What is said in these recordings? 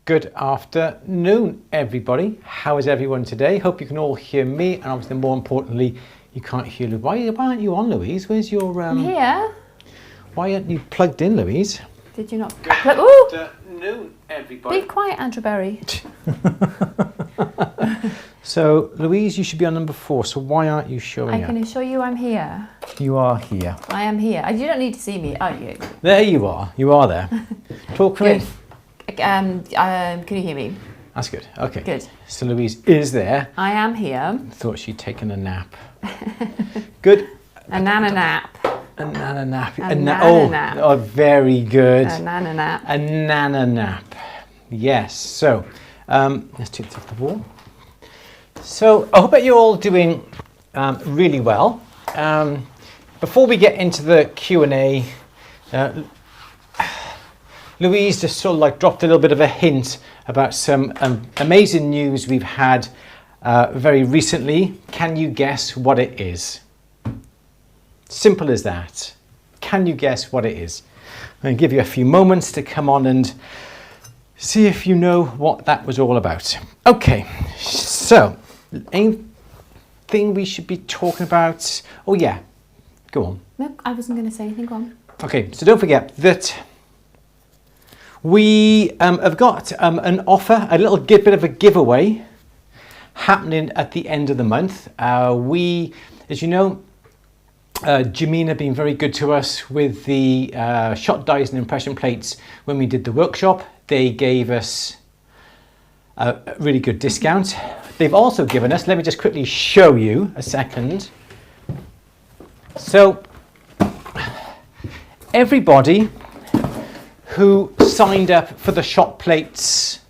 Good afternoon, everybody. How is everyone today? Hope you can all hear me, and obviously, more importantly, you can't hear Louise. Why aren't you on, Louise? Where's your... I'm here. Why aren't you plugged in, Louise? Did you not... Good afternoon, everybody. Be quiet, Andrew Berry. So, Louise, you should be on number 4, so why aren't you showing up? I can assure you I'm here. You are here. I am here. You don't need to see me, are you? There you are. You are there. Talk to me. Can you hear me? That's good. Okay. Good. So Louise is there. I am here. Thought she'd taken a nap. Good. A nana nap. A nana nap. A nana nap. Oh, very good. A nana nap. A nana nap. Yes. So, let's take this off the wall. So, I hope that you're all doing really well. Before we get into the Q&A, Louise just sort of like dropped a little bit of a hint about some amazing news we've had very recently. Can you guess what it is? Simple as that. Can you guess what it is? I'm going to give you a few moments to come on and see if you know what that was all about. Okay, so anything we should be talking about? Oh yeah, go on. No, I wasn't going to say anything. Go on. Okay, so don't forget that we have got an offer, a little bit of a giveaway happening at the end of the month. As you know, Jamina been very good to us with the shot dies and impression plates when we did the workshop. They gave us a really good discount. They've also given us, let me just quickly show you a second. So everybody who signed up for the shot plates,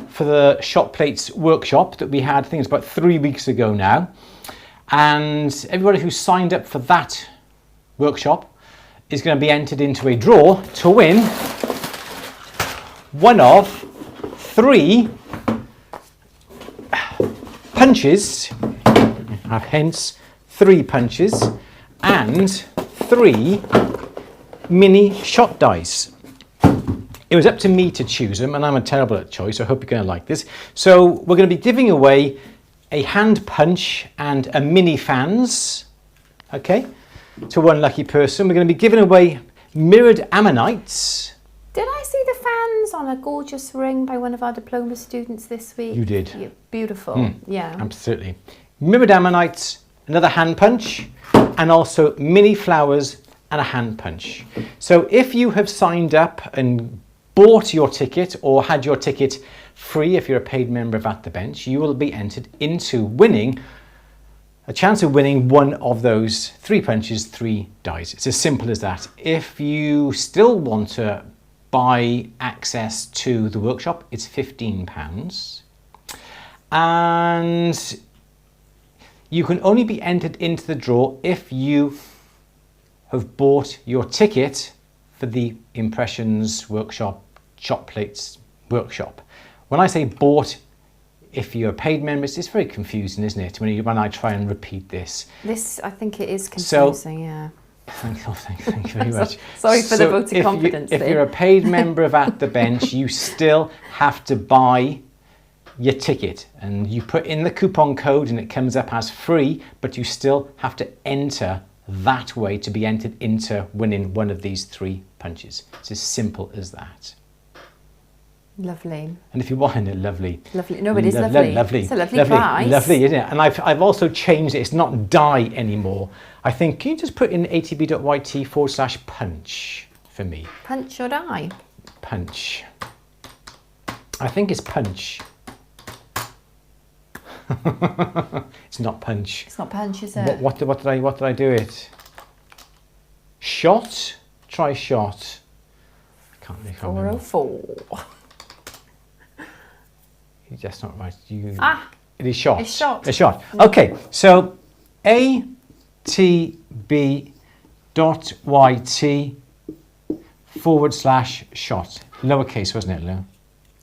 for the shot plates workshop that we had, I think it's about 3 weeks ago now, and everybody who signed up for that workshop is going to be entered into a draw to win one of 3 punches, hence 3 punches, and 3 mini shot dice. It was up to me to choose them, and I'm a terrible at choice, so I hope you're going to like this. So we're going to be giving away a hand punch and a mini fans, okay, to one lucky person. We're going to be giving away mirrored ammonites. Did I see the fans on a gorgeous ring by one of our diploma students this week? You did. Yeah, beautiful. Yeah. Absolutely. Mirrored ammonites, another hand punch, and also mini flowers and a hand punch. So if you have signed up and bought your ticket or had your ticket free, if you're a paid member of At The Bench, you will be entered into winning a chance of winning one of those 3 punches, 3 dies. It's as simple as that. If you still want to buy access to the workshop, it's £15. And you can only be entered into the draw if you have bought your ticket for the Impressions Workshop, Shot Plates Workshop. When I say bought, if you're a paid member, it's very confusing, isn't it, when I try and repeat this. This, I think it is confusing, so, yeah. Thank you very much. Sorry for the vote of confidence. If you're a paid member of At The Bench, you still have to buy your ticket, and you put in the coupon code and it comes up as free, but you still have to enter that way to be entered into winning one of these 3 punches. It's as simple as that. Lovely. And if you want it, lovely. Lovely. No, it is lovely. Lovely. It's a lovely price. Lovely, isn't it? And I've also changed it. It's not die anymore. I think, can you just put in atb.yt/punch for me? Punch or die? Punch. I think it's punch. It's not punch. It's not punch, is it? What did I do it? Shot? Try shot. I can't remember. 404. That's not right. It is shot. It's shot. It's shot. Okay, so atb.yt/shot. Lowercase, wasn't it, Lou?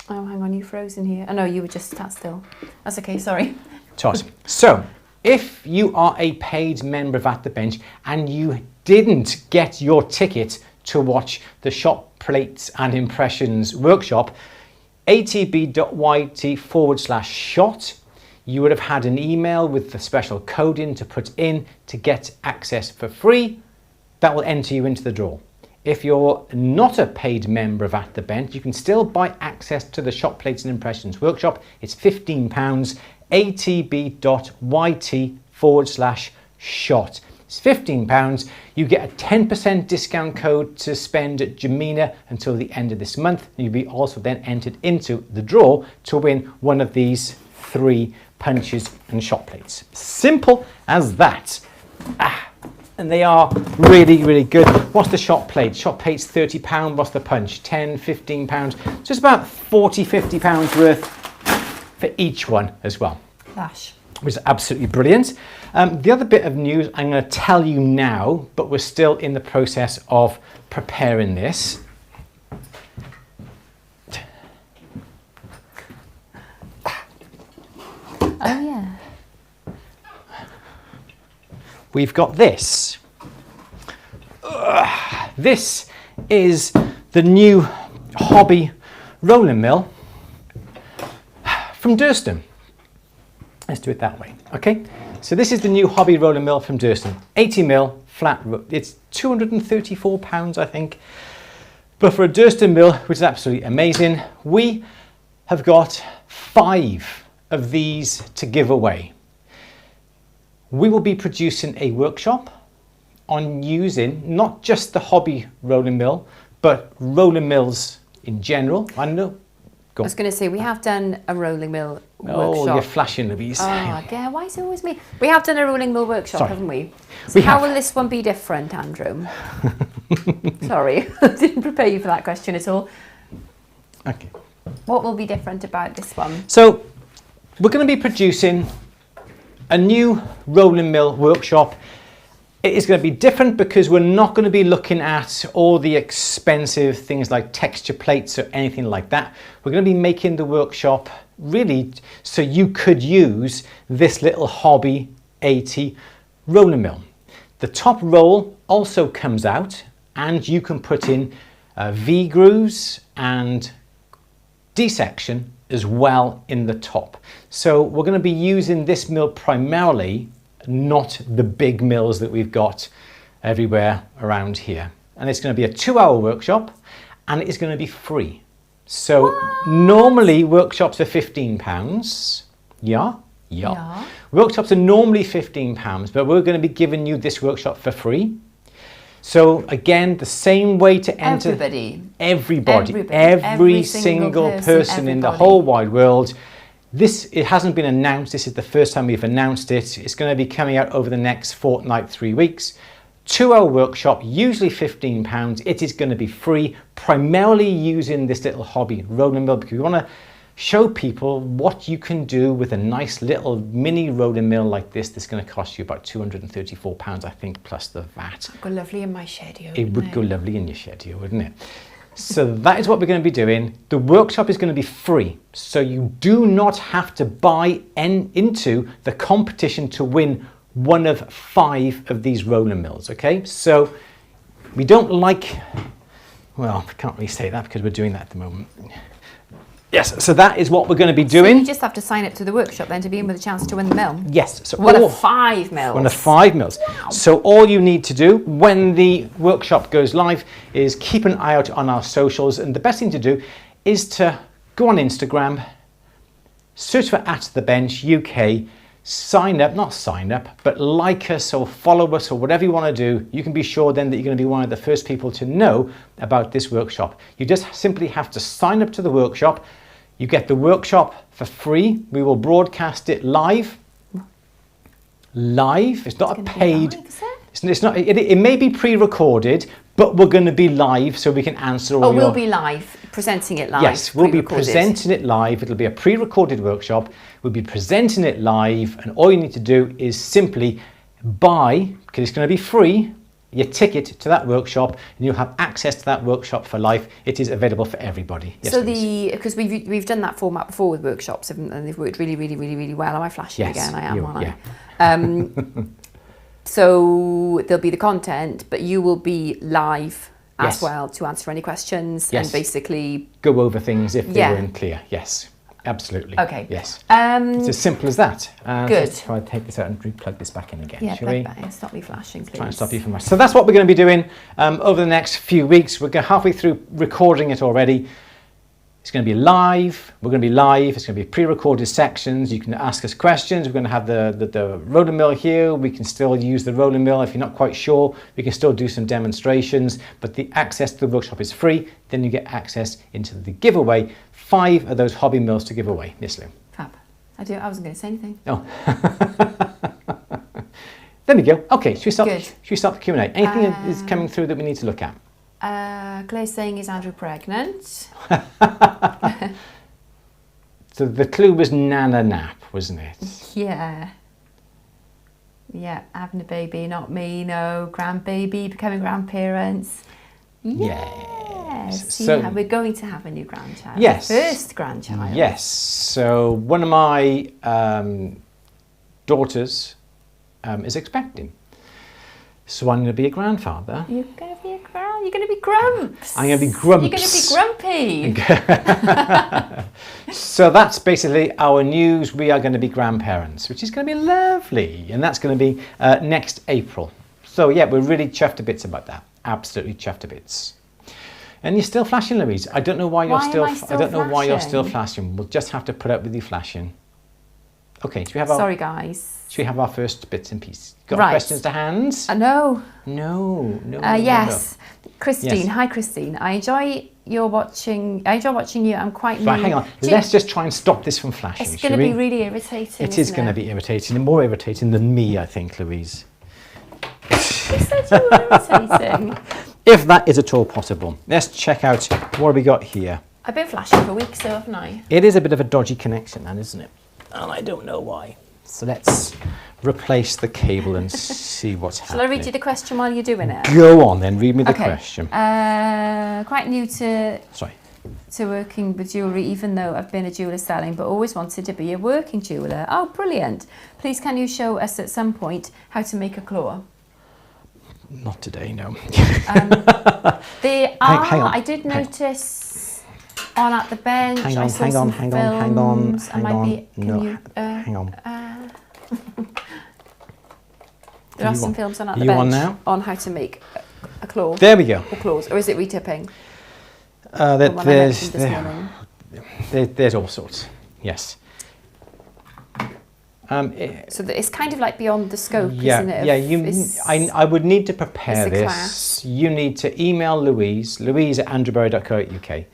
Oh, hang on, you frozen here. Oh no, you were just sat still. That's okay, sorry. Toss. So, if you are a paid member of At The Bench and you didn't get your ticket to watch the shot plates and impressions workshop, atb.yt/shot. You would have had an email with the special code in to put in to get access for free. That will enter you into the draw. If you're not a paid member of At The Bench, you can still buy access to the Shot Plates and Impressions workshop. It's £15, atb.yt/shot. It's £15. You get a 10% discount code to spend at Jamina until the end of this month. You'll be also then entered into the draw to win one of these 3 punches and shot plates. Simple as that. And they are really, really good. What's the shot plate? Shot plate's £30. What's the punch? £10, £15. Just about £40, £50 worth for each one as well. Lush. Which is absolutely brilliant. The other bit of news I'm going to tell you now, but we're still in the process of preparing this. Oh yeah. We've got this. This is the new hobby rolling mill from Durston. Let's do it that way, okay? So this is the new hobby rolling mill from Durston. 80mm flat, it's £234, I think. But for a Durston mill, which is absolutely amazing, we have got 5 of these to give away. We will be producing a workshop on using not just the hobby rolling mill, but rolling mills in general. I know. I was going to say, we have done a rolling mill workshop. Oh, you're flashing, Louise. Oh, yeah, why is it always me? We have done a rolling mill workshop, Sorry. haven't we? So how will this one be different, Andrew? Sorry, I didn't prepare you for that question at all. Okay. What will be different about this one? So, we're going to be producing a new rolling mill workshop. It is going to be different because we're not going to be looking at all the expensive things like texture plates or anything like that. We're going to be making the workshop really so you could use this little hobby 80 rolling mill. The top roll also comes out and you can put in V grooves and D-section as well in the top. So we're going to be using this mill primarily, not the big mills that we've got everywhere around here. And it's going to be a 2-hour workshop and it is going to be free. So normally workshops are £15. Yeah. Workshops are normally £15, but we're going to be giving you this workshop for free. So again, the same way to enter. Everybody. Every single person in the whole wide world. It hasn't been announced. This is the first time we've announced it. It's going to be coming out over the next fortnight, 3 weeks. 2-hour workshop, usually £15. It is going to be free, primarily using this little hobby rolling mill, because we want to show people what you can do with a nice little mini rolling mill like this. That's going to cost you about £234, I think, plus the VAT. It'd go lovely in my shed here. It would go lovely in your shed here, wouldn't it? So that is what we're going to be doing. The workshop is going to be free, so you do not have to buy into the competition to win one of 5 of these rolling mills, okay? So we don't like, well, I can't really say that because we're doing that at the moment. Yes, so that is what we're going to be doing. So you just have to sign up to the workshop then to be in with a chance to win the mill? Yes. So one of 5 mills? One of 5 mills. Wow. So all you need to do when the workshop goes live is keep an eye out on our socials, and the best thing to do is to go on Instagram, search for @thebench UK, not sign up, but like us or follow us or whatever you want to do. You can be sure then that you're going to be one of the first people to know about this workshop. You just simply have to sign up to the workshop. You get the workshop for free. We will broadcast it live. It's not a paid. It's not. It may be pre-recorded, but we're going to be live, so we can answer all your. We'll be live, presenting it live. Yes, we'll be presenting it live. It'll be a pre-recorded workshop. We'll be presenting it live, and all you need to do is simply buy, because it's going to be free, your ticket to that workshop, and you'll have access to that workshop for life. It is available for everybody. Yes, so because we've done that format before with workshops, and they've worked really, really, really, really well. Am I flashing again? I am, aren't I? So there'll be the content, but you will be live as well to answer any questions and basically go over things if they Yeah. weren't clear. Yes, absolutely. Okay. Yes. It's as simple as that. Good. Let's try to take this out and plug this back in again, Yeah, shall we? back. Stop me flashing, please. Try and stop you from that. So that's what we're going to be doing over the next few weeks. We're halfway through recording it already. It's going to be live. We're going to be live. It's going to be pre-recorded sections. You can ask us questions. We're going to have the rolling mill here. We can still use the rolling mill if you're not quite sure. We can still do some demonstrations, but the access to the workshop is free. Then you get access into the giveaway. 5 of those hobby mills to give away. Yes, Lou. Fab. I wasn't going to say anything. Oh. There we go. Okay, should we start? Good. Should we start the Q&A? Anything is coming through that we need to look at? Claire's saying, is Andrew pregnant? So the clue was Nana Nap, wasn't it? Yeah. Yeah, having a baby, not me, no. Grandbaby, becoming grandparents. Yes. So- Yeah, we're going to have a new grandchild. Yes. First grandchild. Yes. So one of my daughters is expecting. So I'm going to be a grandfather. You're going to be you're going to be grumps. I'm going to be grumps. You're going to be grumpy. So that's basically our news. We are going to be grandparents, which is going to be lovely. And that's going to be next April. So yeah, we're really chuffed to bits about that. Absolutely chuffed to bits. And you're still flashing, Louise. I don't know why you're still. I don't know why you're still flashing. We'll just have to put up with you flashing. Okay. Should we have our? Sorry, guys. Should we have our first bits and pieces? Got Right. questions to hand? No. No. Yes. Christine. Yes. Hi, Christine. I enjoy watching you. I'm quite new. Right, hang on. Let's just try and stop this from flashing. It's shall going to we? be really irritating. It is going to be irritating, and more irritating than me, I think, Louise. You said you were irritating. If that is at all possible. Let's check out what have we got here. I've been flashing for weeks, so haven't I? It is a bit of a dodgy connection, then, isn't it? And I don't know why. So let's replace the cable and see what's Shall happening. I read you the question while you're doing it? Go on then, read me the question. Quite new to Sorry. working with jewellery, even though I've been a jeweller selling, but always wanted to be a working jeweller. Oh, brilliant. Please can you show us at some point how to make a claw? Not today, no. There are, hang on, I did notice on At the Bench, Hang I on, saw hang some on, hang on, hang on, films. hang I might on. be, can No, you, hang on. there are You some on- films on At are the you on Bench now? on how to make a claw. There we go. Or claws, or is it retipping? The one I mentioned this morning. There's all sorts. Yes. So it's kind of like beyond the scope, Yeah, isn't it? yeah. I would need to prepare it's a this. class. You need to email Louise at andrewberry.co.uk,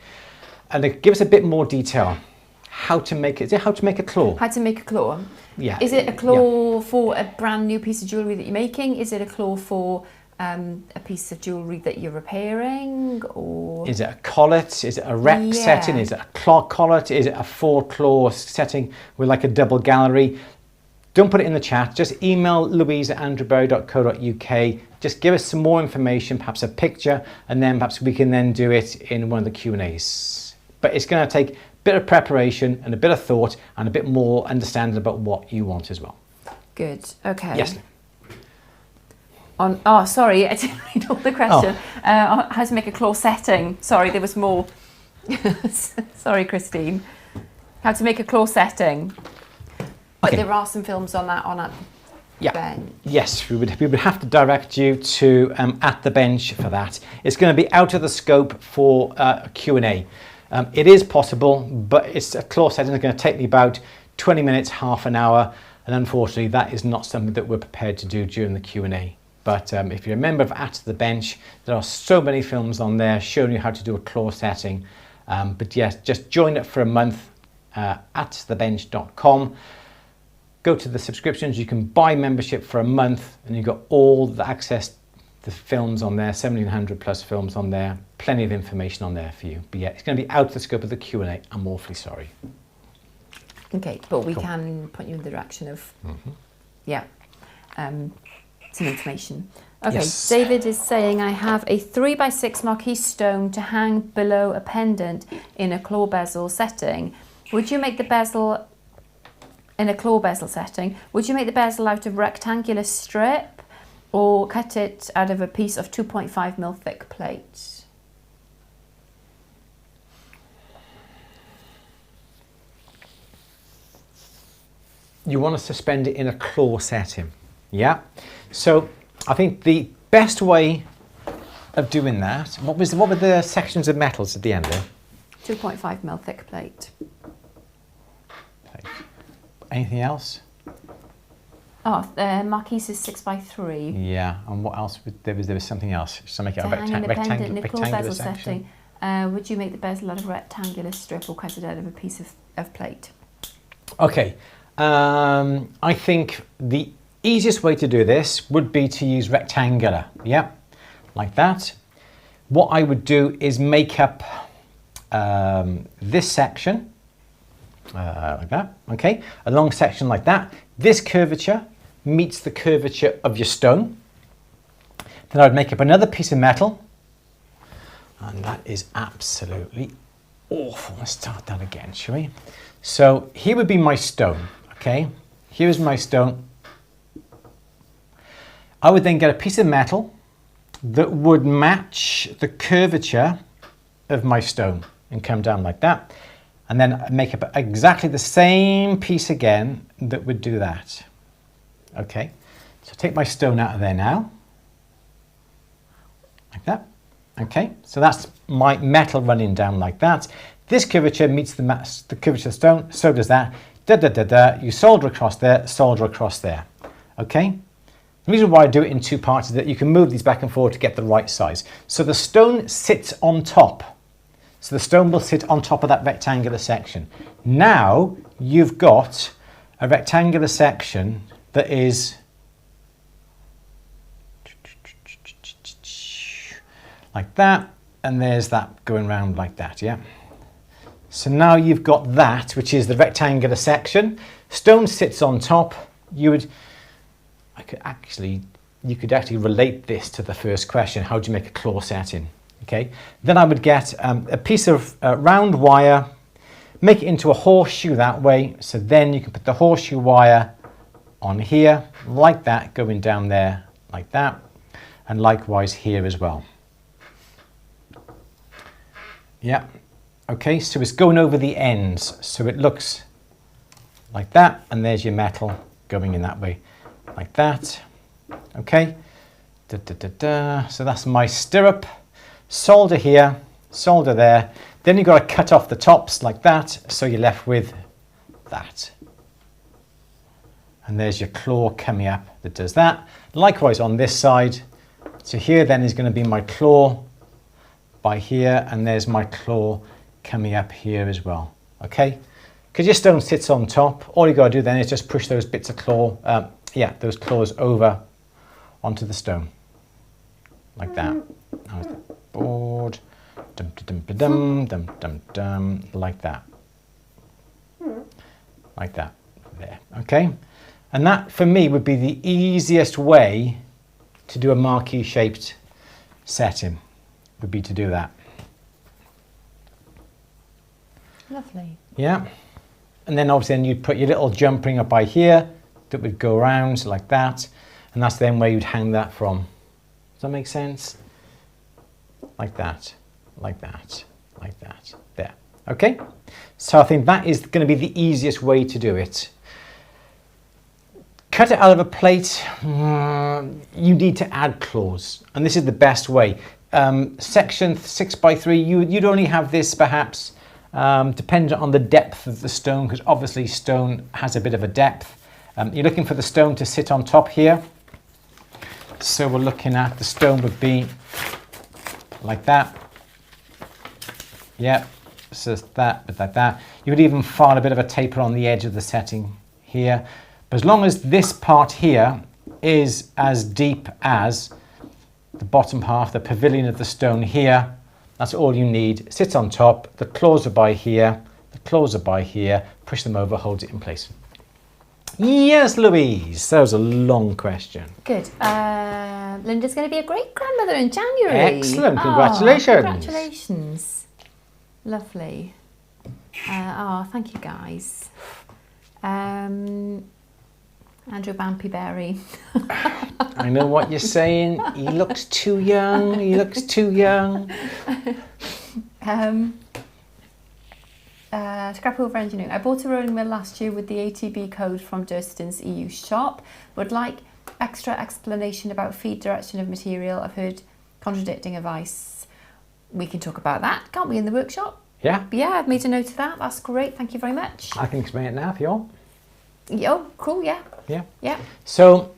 and give us a bit more detail. How to make it? Is it how to make a claw? How to make a claw? Yeah. Is it a claw for a brand new piece of jewellery that you're making? Is it a claw for a piece of jewellery that you're repairing, or Is it a collet? Is it a rep setting? Is it a claw collet? Is it a 4-claw setting with like a double gallery? Don't put it in the chat. Just email Louise at andrewberry.co.uk. Just give us some more information, perhaps a picture, and then perhaps we can then do it in one of the Q&As. But it's going to take a bit of preparation and a bit of thought and a bit more understanding about what you want as well. good? Okay. Yes. Sorry, I didn't read all the question. How to make a claw setting? Sorry, there was more. Sorry, Christine. How to make a claw setting? But Okay. there are some films on that bench. Yes, we would have to direct you to At the Bench for that. It's going to be out of the scope for Q&A. It is possible, but it's a claw setting that's going to take me about 20 minutes, half an hour, and unfortunately that is not something that we're prepared to do during the Q&A. But if you're a member of At the Bench, there are so many films on there showing you how to do a claw setting. But yes, just join it for a month at thebench.com. Go to the subscriptions. You can buy membership for a month, and you've got all the access to the films on there, 1,700 plus films on there, plenty of information on there for you. But yeah, it's going to be out of the scope of the Q&A. I'm awfully sorry. Okay, but we can point you in the direction of, some information. Okay, Yes. David is saying, I have a 3x6 Marquee stone to hang below a pendant in a claw bezel setting. Would you make the bezel, in a claw bezel setting, would you make the bezel out of rectangular strip or cut it out of a piece of 2.5mm thick plate? You want to suspend it in a claw setting. Yeah. So I think the best way of doing that, what were the sections of metals at the end there? 2.5mm thick plate. Anything else? Oh, Marquee is 6x3. Yeah, and what else? There was something else. So make it To a hang independent nickel rectangular bezel section. setting. Would you make the bezel out of a rectangular strip or cut it out of a piece of plate? Okay, I think the easiest way to do this would be to use rectangular. Yeah, like that. What I would do is make up this section like that. Okay, a long section like that. This curvature meets the curvature of your stone. Then I'd make up another piece of metal, and that is absolutely awful. Let's start that again, shall we? So here would be my stone, okay? Here's my stone. I would then get a piece of metal that would match the curvature of my stone and come down like that. And then make up exactly the same piece again that would do that. Okay, so take my stone out of there now, like that. Okay, so that's my metal running down like that. This curvature meets the curvature of the stone, so does that. You solder across there, solder across there. Okay, the reason why I do it in two parts is that you can move these back and forth to get the right size. So the stone sits on top. So the stone will sit on top of that rectangular section. Now you've got a rectangular section that is like that, and there's that going around like that, yeah? So now you've got that, which is the rectangular section. Stone sits on top. You could actually relate this to the first question. How do you make a claw setting? Okay, then I would get a piece of round wire, make it into a horseshoe that way. So then you can put the horseshoe wire on here, like that, going down there, like that, and likewise here as well. Yeah, okay, so it's going over the ends. So it looks like that, and there's your metal going in that way, like that. Okay, so that's my stirrup. Solder here, solder there. Then you've got to cut off the tops like that, so you're left with that. And there's your claw coming up that does that. Likewise on this side. So here then is going to be my claw by here, and there's my claw coming up here as well. Okay, because your stone sits on top, all you got to do then is just push those bits of claw, those claws over onto the stone, like that. How's that? Board, dum dum dum dum dum dum, like that, like that. There. Okay, and that for me would be the easiest way to do a marquee shaped setting. Would be to do that. Lovely. Yeah, and then obviously then you'd put your little jump ring up by here that would go around like that, and that's then where you'd hang that from. Does that make sense? Like that, like that, like that, there. Okay, so I think that is going to be the easiest way to do it. Cut it out of a plate, you need to add claws, and this is the best way. Section 6x3, you'd only have this perhaps dependent on the depth of the stone, because obviously stone has a bit of a depth. You're looking for the stone to sit on top here. So we're looking at the stone would be like that. Yep, so that, but like that. You would even file a bit of a taper on the edge of the setting here. But as long as this part here is as deep as the bottom half, the pavilion of the stone here, that's all you need. It sits on top, the claws are by here, the claws are by here, push them over, holds it in place. Yes, Louise, that was a long question. Good. Linda's going to be a great grandmother in January. Excellent, congratulations. Oh, congratulations. Lovely. Thank you guys. Andrew Bampyberry. I know what you're saying. He looks too young. He looks too young. Scrap over engineering. I bought a rolling mill last year with the ATB code from Durston's EU shop. Would like extra explanation about feed direction of material. I've heard contradicting advice. We can talk about that, can't we, in the workshop? Yeah. Yeah, I've made a note of that. That's great. Thank you very much. I can explain it now if you want. Oh, cool. Yeah. Yeah. Yeah. So,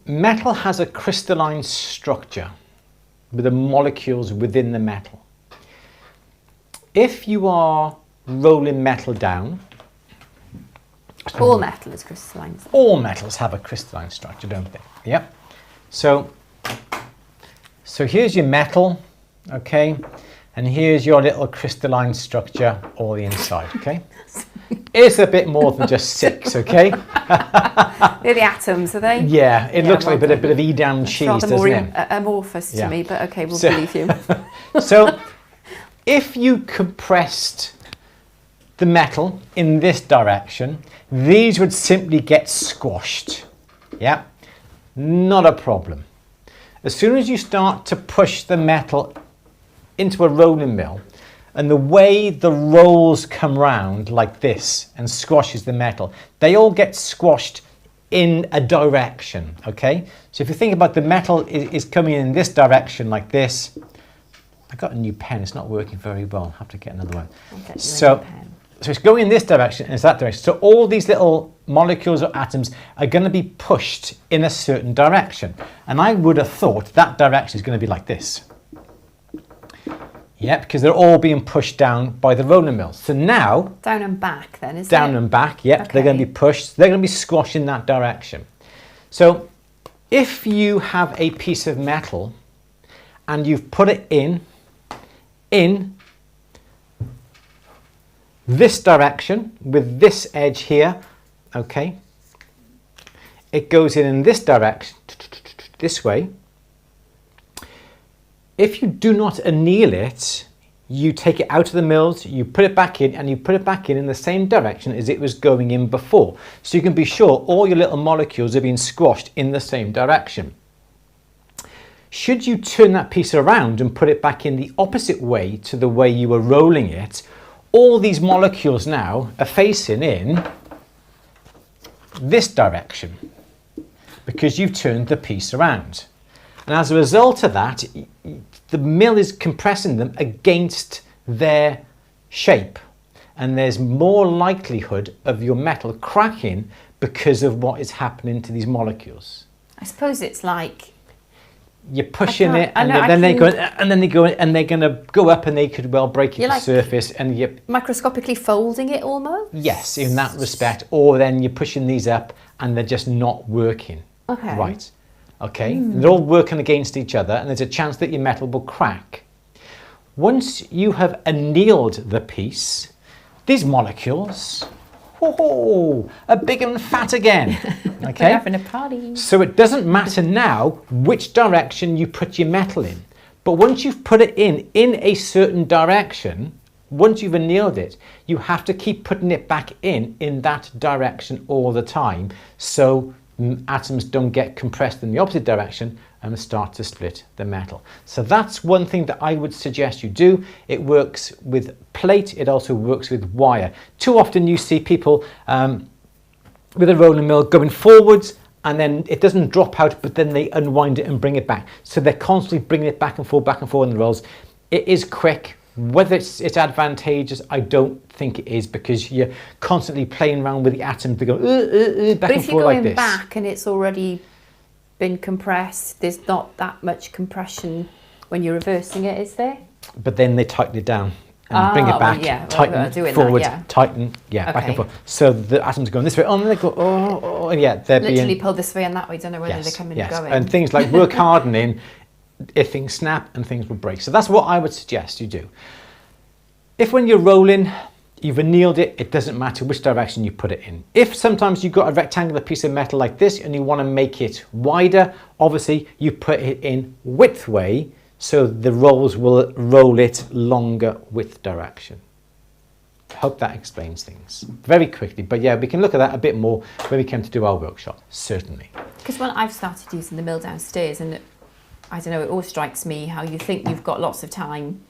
metal has a crystalline structure with the molecules within the metal. If you are rolling metal down, all metal is crystalline. All metals have a crystalline structure, don't they? Yep. So here's your metal, okay, and here's your little crystalline structure all the inside, okay. It's a bit more than just 6, okay. They're the atoms, are they? Yeah, it looks like a bit of Edam cheese, doesn't more it? Amorphous to me, but okay, we'll believe you. So, if you compressed the metal in this direction, these would simply get squashed. Yeah, not a problem. As soon as you start to push the metal into a rolling mill, and the way the rolls come round like this and squashes the metal, they all get squashed in a direction, okay? So if you think about the metal is coming in this direction like this. I got a new pen, it's not working very well. I'll have to get another one. So it's going in this direction and it's that direction. So all these little molecules or atoms are going to be pushed in a certain direction. And I would have thought that direction is going to be like this. Yeah, because they're all being pushed down by the rolling mill. So now... Down and back then, is it? Down and back, yeah. Okay. They're going to be pushed. They're going to be squashed in that direction. So if you have a piece of metal and you've put it in this direction with this edge here, okay, it goes in this direction, this way. If you do not anneal it, you take it out of the mills, you put it back in, and you put it back in the same direction as it was going in before. So you can be sure all your little molecules are being squashed in the same direction. Should you turn that piece around and put it back in the opposite way to the way you were rolling it, all these molecules now are facing in this direction because you've turned the piece around. And as a result of that, the mill is compressing them against their shape. And there's more likelihood of your metal cracking because of what is happening to these molecules. I suppose it's like... You're pushing it, and then they go, and they're going to go up, and they could well break your surface, and you're microscopically folding it almost. Yes, in that respect. Or then you're pushing these up, and they're just not working. Okay. Right. Okay. They're all working against each other, and there's a chance that your metal will crack. Once you have annealed the piece, these molecules, are big and fat again. Okay. We're having a party. So it doesn't matter now which direction you put your metal in. But once you've put it in a certain direction, once you've annealed it, you have to keep putting it back in that direction all the time. So atoms don't get compressed in the opposite direction and start to split the metal. So that's one thing that I would suggest you do. It works with plate, it also works with wire. Too often you see people with a rolling mill going forwards and then it doesn't drop out, but then they unwind it and bring it back. So they're constantly bringing it back and forth in the rolls. It is quick. Whether it's advantageous, I don't think it is, because you're constantly playing around with the atoms. They go back and forth like this. But if you're going back and it's already been compressed, there's not that much compression when you're reversing it, is there? But then they tighten it down and bring it back, tighten forward, tighten, back and forth. So the atoms are going this way, and they go, and they're literally pull this way and that way. Don't know whether they're coming and going. And things like work hardening. If things snap and things will break. So that's what I would suggest you do. If when you're rolling, you've annealed it, it doesn't matter which direction you put it in. If sometimes you've got a rectangular piece of metal like this and you want to make it wider, obviously you put it in width way, so the rolls will roll it longer width direction. Hope that explains things very quickly. But yeah, we can look at that a bit more when we come to do our workshop, certainly. Because when I've started using the mill downstairs, and I don't know, it always strikes me how you think you've got lots of time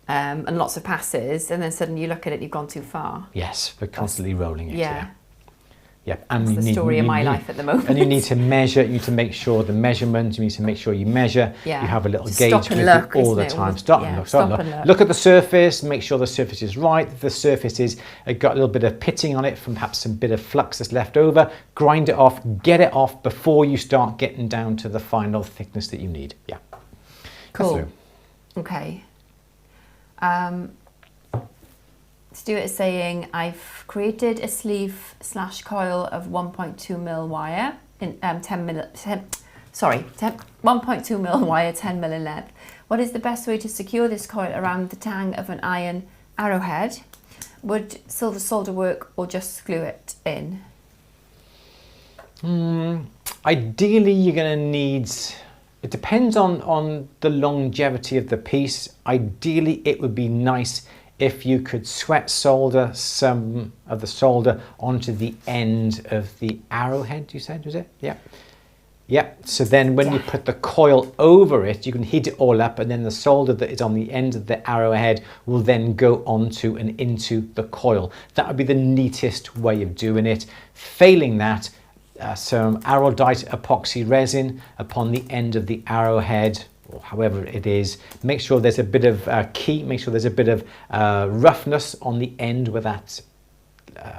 and lots of passes, and then suddenly you look at it, you've gone too far. Yes, we're constantly rolling it. Yeah. Yep. And that's the story of my life at the moment. And you need to measure, you need to make sure the measurement, you need to make sure you measure. Yeah. You have a little Just gauge stop and with look, you all the isn't it? time. Stop and look. Look at the surface, make sure the surface is right. If the surface is got a little bit of pitting on it from perhaps some bit of flux that's left over, grind it off, get it off before you start getting down to the final thickness that you need. Yeah. Cool. Okay. Stuart is saying, I've created a sleeve / coil of 1.2 mil wire in 1.2 mil wire, 10 mil in length. What is the best way to secure this coil around the tang of an iron arrowhead? Would silver solder work or just glue it in? Ideally, you're going to need, it depends on the longevity of the piece. Ideally, it would be nice if you could sweat solder some of the solder onto the end of the arrowhead, you said, was it? Yeah. Yeah, so then when you put the coil over it, you can heat it all up, and then the solder that is on the end of the arrowhead will then go onto and into the coil. That would be the neatest way of doing it. Failing that, some arrowdite epoxy resin upon the end of the arrowhead, or however it is. Make sure there's a bit of make sure there's a bit of roughness on the end where that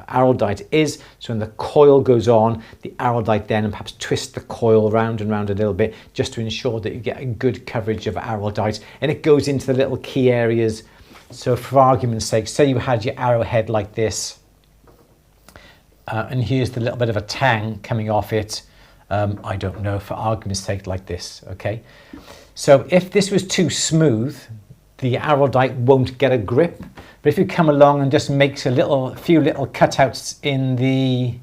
arrowdite is. So when the coil goes on, the arrowdite then and perhaps twist the coil round and round a little bit just to ensure that you get a good coverage of arrowdite, and it goes into the little key areas. So for argument's sake, say you had your arrowhead like this, and here's the little bit of a tang coming off it. I don't know, for argument's sake, like this, okay? So if this was too smooth, the arrowdite won't get a grip. But if you come along and just makes a few little cutouts in the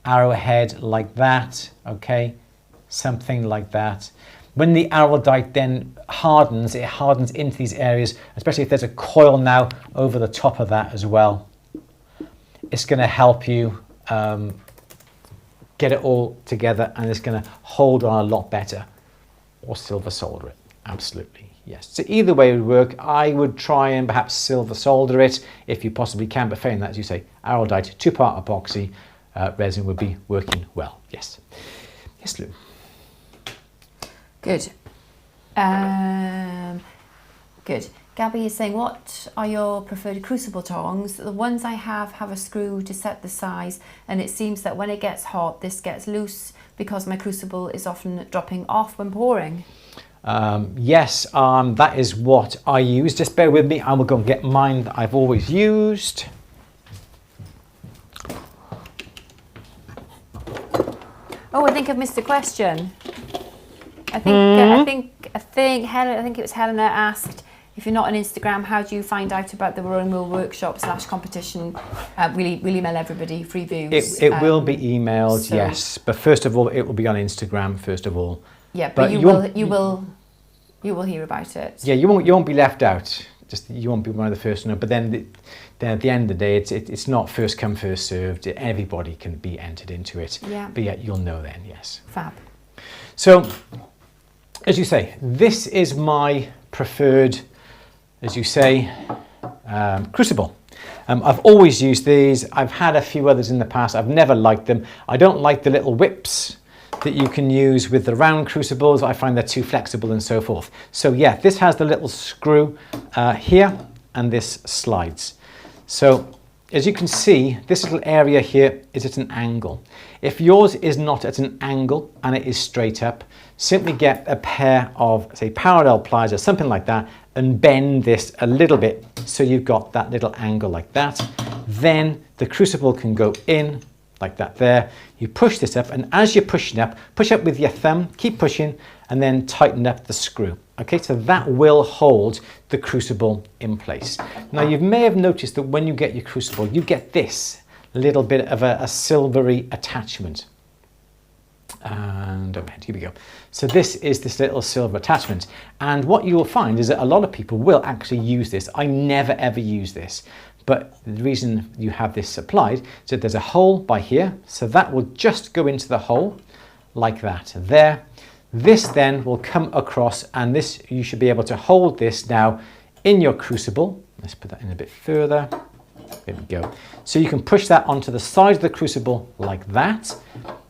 arrowhead like that, okay? Something like that. When the arrowdite then hardens, it hardens into these areas, especially if there's a coil now over the top of that as well. It's going to help you get it all together, and it's going to hold on a lot better. Or silver solder it, absolutely, yes. So either way would work. I would try and perhaps silver solder it if you possibly can, but failing that, as you say, arrowdite, 2-part epoxy resin would be working well, yes. Yes, Lou. Good. Good. Gabby is saying, what are your preferred crucible tongs? The ones I have a screw to set the size, and it seems that when it gets hot, this gets loose because my crucible is often dropping off when pouring. Yes, that is what I use. Just bear with me, I will go and get mine that I've always used. Oh, I think I've missed a question. I think it was Helena asked, if you're not on Instagram, how do you find out about the Rowing Mill workshop / competition? We'll email everybody free views. It will be emailed, so, yes. But first of all, it will be on Instagram first of all. Yeah, but you will hear about it. Yeah, you won't be left out. Just you won't be one of the first to know. But then at the end of the day, it's not first come first served. Everybody can be entered into it. Yeah. But yeah, you'll know then. Yes. Fab. So, as you say, this is my preferred, as you say, Crucible. I've always used these. I've had a few others in the past. I've never liked them. I don't like the little whips that you can use with the round crucibles. I find they're too flexible and so forth. So yeah, this has the little screw here, and this slides. So as you can see, this little area here is at an angle. If yours is not at an angle and it is straight up, simply get a pair of, say, parallel pliers or something like that, and bend this a little bit so you've got that little angle like that. Then the crucible can go in like that there. You push this up, and as you're pushing up, push up with your thumb, keep pushing, and then tighten up the screw. Okay, so that will hold the crucible in place. Now you may have noticed that when you get your crucible, you get this little bit of a silvery attachment. and overhead. Here we go. So this is this little silver attachment, and what you will find is that a lot of people will actually use this. I never ever use this, but the reason you have this supplied is that there's a hole by here, so that will just go into the hole like that there. This then will come across, and this, you should be able to hold this now in your crucible. Let's put that in a bit further. There we go. So you can push that onto the side of the crucible like that.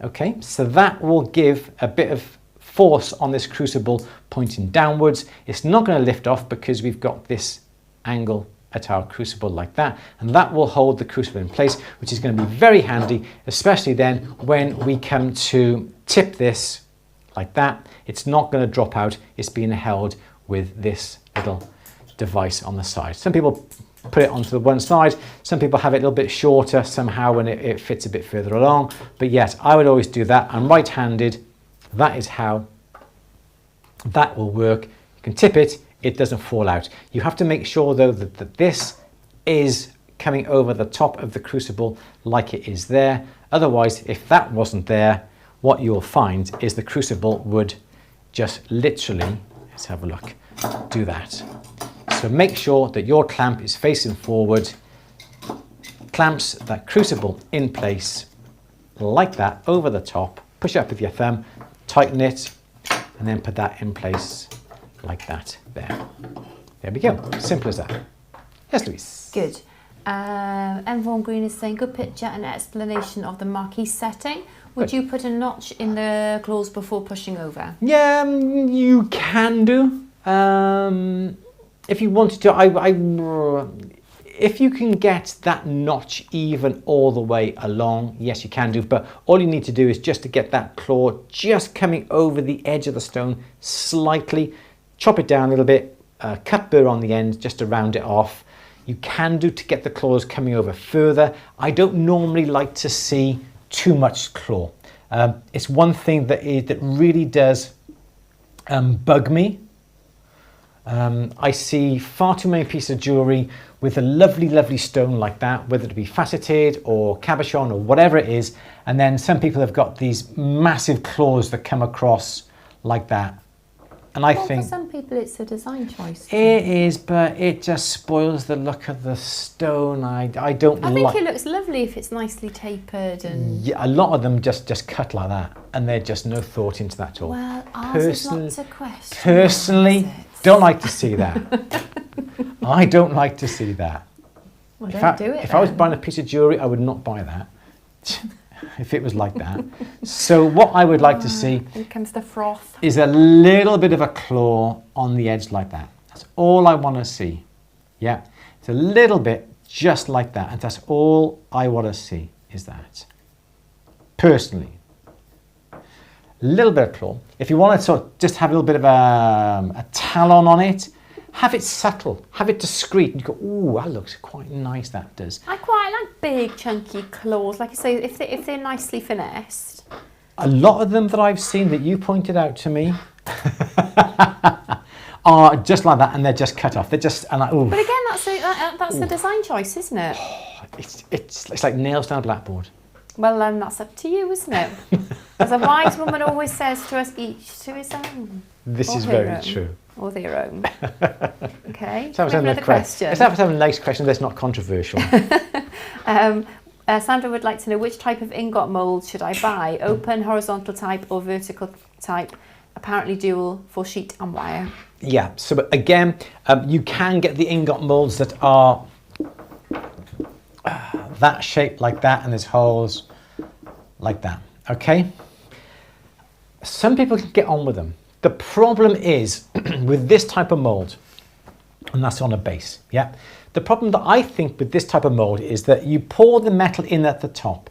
Okay, so that will give a bit of force on this crucible pointing downwards. It's not going to lift off because we've got this angle at our crucible like that, and that will hold the crucible in place, which is going to be very handy, especially then when we come to tip this like that. It's not going to drop out. It's being held with this little device on the side. Some people put it onto the one side, some people have it a little bit shorter somehow and it fits a bit further along, but yes, I would always do that. I'm right-handed. That is how that will work. You can tip it, it doesn't fall out. You have to make sure though that this is coming over the top of the crucible like it is there. Otherwise, if that wasn't there, what you'll find is the crucible would just literally, let's have a look, do that. So make sure that your clamp is facing forward, clamps that crucible in place like that over the top, push up with your thumb, tighten it, and then put that in place like that there. There we go, simple as that. Yes, Louise? Good. Envon Green is saying, good picture and explanation of the Marquee setting. Would you put a notch in the claws before pushing over? Yeah, you can do. If you wanted to, if you can get that notch even all the way along, yes, you can do. But all you need to do is just to get that claw just coming over the edge of the stone slightly, chop it down a little bit, cut burr on the end just to round it off. You can do to get the claws coming over further. I don't normally like to see too much claw. It's one thing that really does bug me. I see far too many pieces of jewellery with a lovely, lovely stone like that, whether it be faceted or cabochon or whatever it is, and then some people have got these massive claws that come across like that. And I think for some people it's a design choice. It is, but it just spoils the look of the stone. I don't like. I think it looks lovely if it's nicely tapered and. Yeah, a lot of them just cut like that, and there's just no thought into that at all. Well, ours is not a question. Personally, don't like to see that. I don't like to see that. Well, don't do it. If I was buying a piece of jewellery, I would not buy that. If it was like that. So what I would like to see here comes the froth. Is a little bit of a claw on the edge like that. That's all I want to see. Yeah, it's a little bit just like that, and that's all I want to see is that. Personally, a little bit of claw. If you want to sort of just have a little bit of a talon on it, have it subtle, have it discreet, and you go, ooh, that looks quite nice, that does. I quite like big chunky claws, like I say, if they're nicely finessed. A lot of them that I've seen that you pointed out to me are just like that, and they're just cut off. They're just, and ooh. But again, that's the design choice, isn't it? It's like nails down a blackboard. Well, that's up to you, isn't it? As a wise woman always says to us, each to his own. This is very true. Or their own. Okay. Let's have another question. Let's have a nice question that's not controversial. Sandra would like to know, which type of ingot mould should I buy? Open, horizontal type or vertical type? Apparently dual for sheet and wire. Yeah, so again, you can get the ingot moulds that are that shape like that, and there's holes like that, okay? Some people can get on with them. The problem is with this type of mould, and that's on a base, yeah? The problem that I think with this type of mould is that you pour the metal in at the top.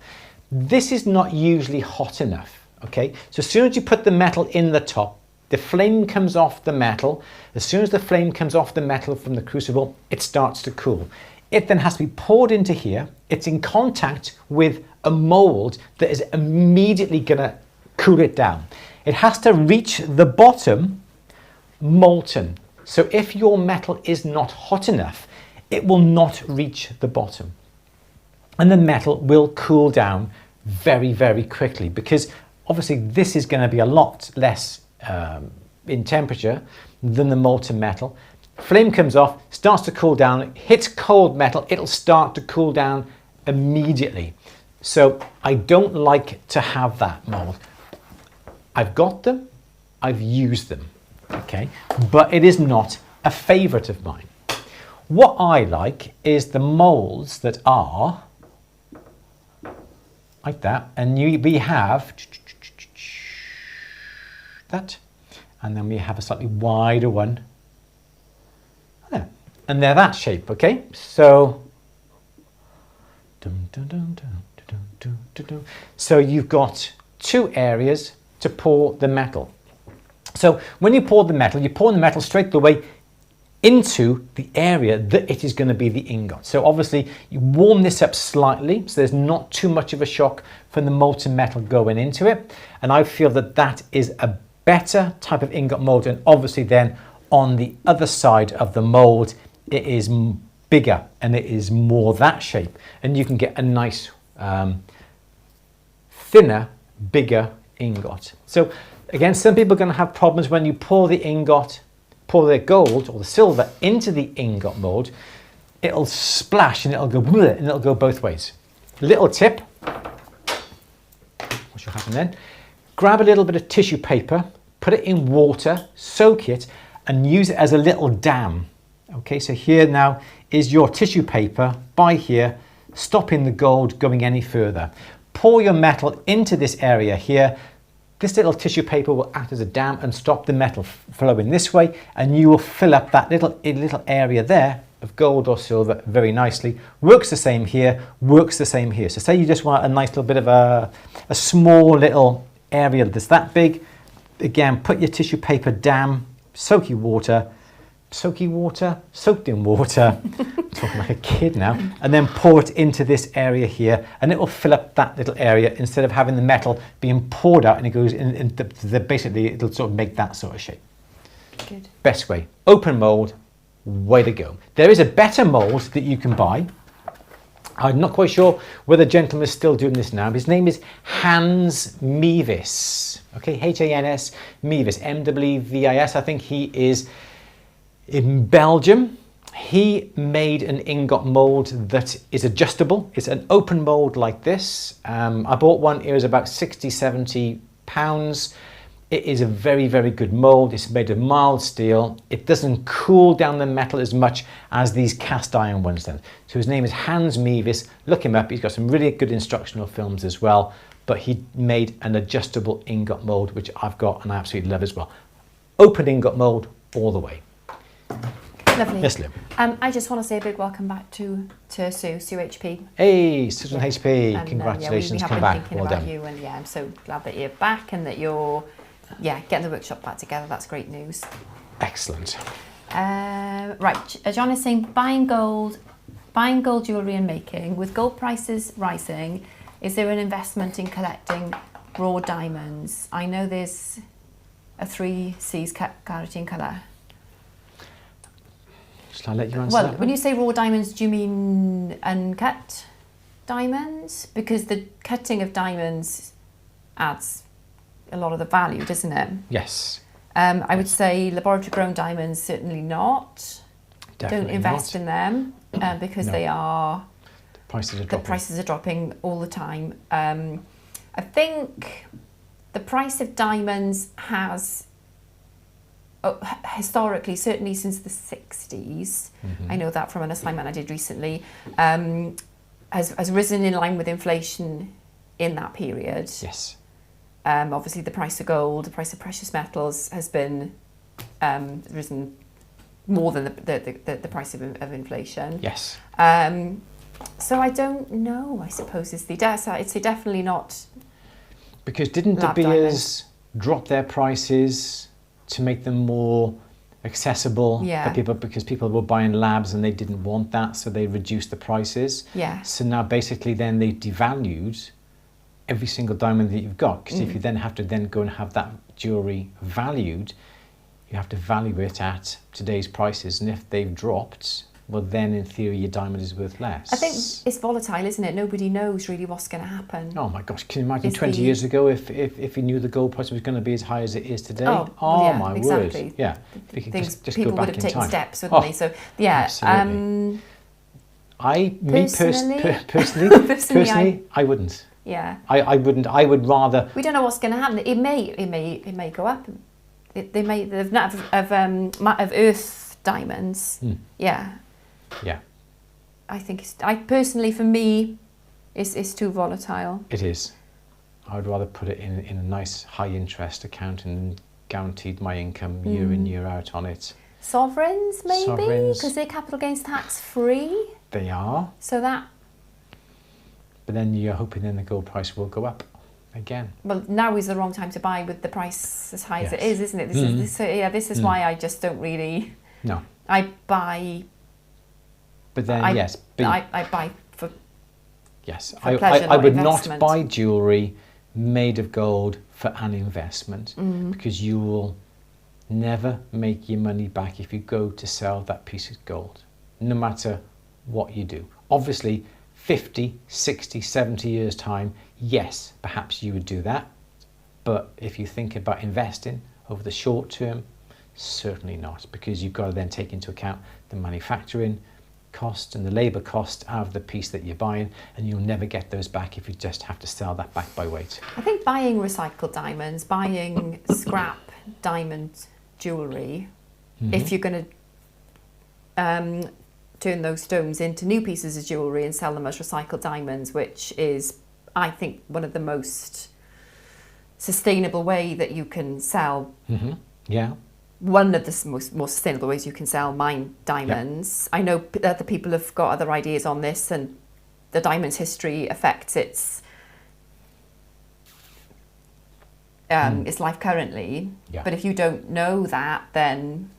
This is not usually hot enough, okay? So as soon as you put the metal in the top, the flame comes off the metal. As soon as the flame comes off the metal from the crucible, it starts to cool. It then has to be poured into here. It's in contact with a mould that is immediately gonna cool it down. It has to reach the bottom molten. So if your metal is not hot enough, it will not reach the bottom. And the metal will cool down very, very quickly, because obviously this is going to be a lot less in temperature than the molten metal. Flame comes off, starts to cool down, it hits cold metal, it'll start to cool down immediately. So I don't like to have that mold. I've got them, I've used them, okay, but it is not a favourite of mine. What I like is the molds that are like that, and we have that, and then we have a slightly wider one there, and they're that shape, okay? So, so you've got two areas to pour the metal. So when you pour the metal straight away into the area that it is going to be the ingot. So obviously you warm this up slightly so there's not too much of a shock from the molten metal going into it, and I feel that that is a better type of ingot mold. And obviously then on the other side of the mold it is bigger and it is more that shape, and you can get a nice thinner, bigger ingot. So again, some people are going to have problems when you pour the gold or the silver into the ingot mold. It'll splash and it'll go bleh, and it'll go both ways. Little tip, what should happen then? Grab a little bit of tissue paper, put it in water, soak it, and use it as a little dam. Okay, so here now is your tissue paper by here, stopping the gold going any further. Pour your metal into this area here. This little tissue paper will act as a dam and stop the metal flowing this way, and you will fill up that little area there of gold or silver very nicely. Works the same here, works the same here. So say you just want a nice little bit of a small little area that's that big. Again, put your tissue paper dam, soaked in water, soaked in water, I'm talking like a kid now, and then pour it into this area here, and it will fill up that little area instead of having the metal being poured out, and it goes in basically it'll sort of make that sort of shape. Good. Best way. Open mold, way to go. There is a better mold that you can buy. I'm not quite sure whether the gentleman is still doing this now. His name is Hans Mevis. Okay, H-A-N-S, Mevis, M-W-V-I-S. I think he is in Belgium. He made an ingot mold that is adjustable. It's an open mold like this. I bought one, it was about 60, 70 pounds. It is a very, very good mold. It's made of mild steel. It doesn't cool down the metal as much as these cast iron ones then. So his name is Hans Mevis. Look him up. He's got some really good instructional films as well. But he made an adjustable ingot mold, which I've got and I absolutely love as well. Open ingot mold all the way. Lovely. Yes, Liam. I just want to say a big welcome back to Sue HP. Hey, Susan HP, and, congratulations, we have come been back, thinking well about done. you, and yeah, I'm so glad that you're back and that you're getting the workshop back together. That's great news. Excellent. Right, John is saying buying gold jewellery and making. With gold prices rising, is there an investment in collecting raw diamonds? I know there's a 3C's clarity in colour. Shall I let you answer Well, that when you say raw diamonds, do you mean uncut diamonds? Because the cutting of diamonds adds a lot of the value, doesn't it? Yes. I would say laboratory grown diamonds, certainly not. Definitely Don't invest not. in them because No. the prices are dropping all the time. I think the price of diamonds has historically, certainly since the 60s, I know that from an assignment I did recently, has risen in line with inflation in that period. Yes. Obviously the price of gold, the price of precious metals has been risen more than the price of inflation. Yes. So I don't know, I suppose is the I'd say definitely not. Because didn't De Beers drop their prices to make them more accessible for people, because people were buying labs and they didn't want that, so they reduced the prices. Yeah. So now basically then they devalued every single diamond that you've got, because if you then have to then go and have that jewellery valued, you have to value it at today's prices, and if they've dropped, well then in theory your diamond is worth less. I think it's volatile, isn't it? Nobody knows really what's going to happen. Oh my gosh, can you imagine 20 years ago if you knew the gold price was going to be as high as it is today? Oh yeah, my exactly. word. Yeah. If you could Things just people go back would have in taken time. steps, wouldn't they? So yeah. Absolutely. Personally, I wouldn't. Yeah. I wouldn't. I would rather. We don't know what's going to happen. It may go up. They may of Earth diamonds. Yeah. Yeah. I think personally for me, it's too volatile. It is. I would rather put it in a nice high interest account and guaranteed my income year in year out on it. Sovereigns maybe, because they're capital gains tax free. They are. So that. But then you're hoping then the gold price will go up again. Well, now is the wrong time to buy with the price as high as it is, isn't it? This is why I just don't really. No. I buy. But then I buy for. Yes, for pleasure, I would investment. not buy jewellery made of gold for an investment because you will never make your money back if you go to sell that piece of gold, no matter what you do. Obviously, 50, 60, 70 years time, yes, perhaps you would do that. But if you think about investing over the short term, certainly not, because you've got to then take into account the manufacturing cost and the labour cost out of the piece that you're buying, and you'll never get those back if you just have to sell that back by weight. I think buying recycled diamonds, buying scrap diamond jewellery, if you're going to turn those stones into new pieces of jewellery and sell them as recycled diamonds, which is, I think, one of the most sustainable way that you can sell. Yeah. One of the more sustainable ways you can sell mined diamonds. Yep. I know that the people have got other ideas on this, and the diamond's history affects its life currently. Yeah. But if you don't know that, then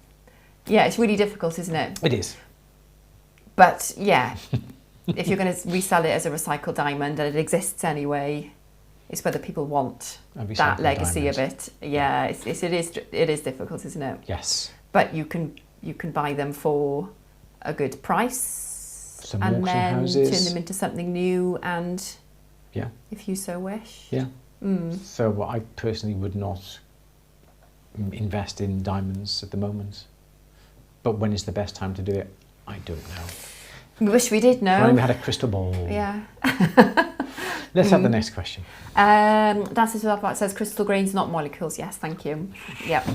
yeah, it's really difficult, isn't it? It is. But yeah, if you're going to resell it as a recycled diamond and it exists anyway, it's whether people want that legacy of it. Yeah, it is difficult, isn't it? Yes. But you can buy them for a good price, Some and auction then houses. turn them into something new, and yeah, if you so wish. Yeah. So I personally would not invest in diamonds at the moment. But when is the best time to do it? I don't know. We wish we did know. If only we had a crystal ball. Yeah. Let's have the next question. That's what it says. Crystal grains, not molecules. Yes, thank you. Yep.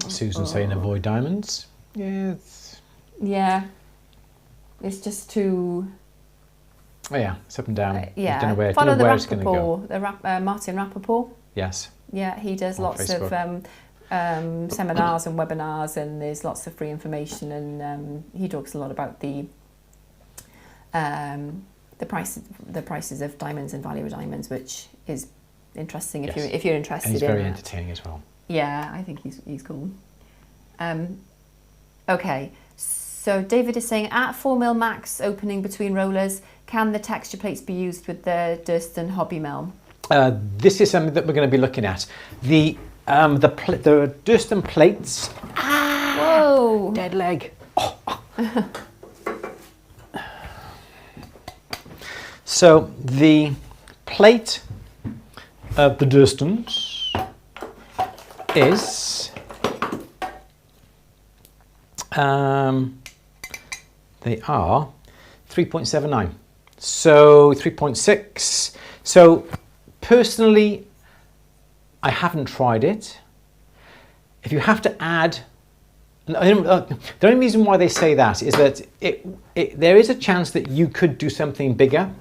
Susan saying avoid diamonds. Yeah. Yeah. It's just too. Oh yeah, it's up and down. Yeah. Don't know where, Follow the it's going to go. Martin Rappaport. Yes. Yeah, he does lots Facebook. of seminars and webinars, and there's lots of free information, and he talks a lot about the prices of diamonds and value of diamonds, which is interesting if you're interested. And he's in very that. entertaining as well. Yeah, I think he's cool. Okay, so David is saying, at 4 mil max opening between rollers, can the texture plates be used with the Durston hobby mill? This is something that we're going to be looking at. The Durston plates. Whoa! Dead leg. Oh. So the plate of the Durstons is they are 3.79. So 3.6. So personally, I haven't tried it. If you have to add, the only reason why they say that is that there is a chance that you could do something bigger,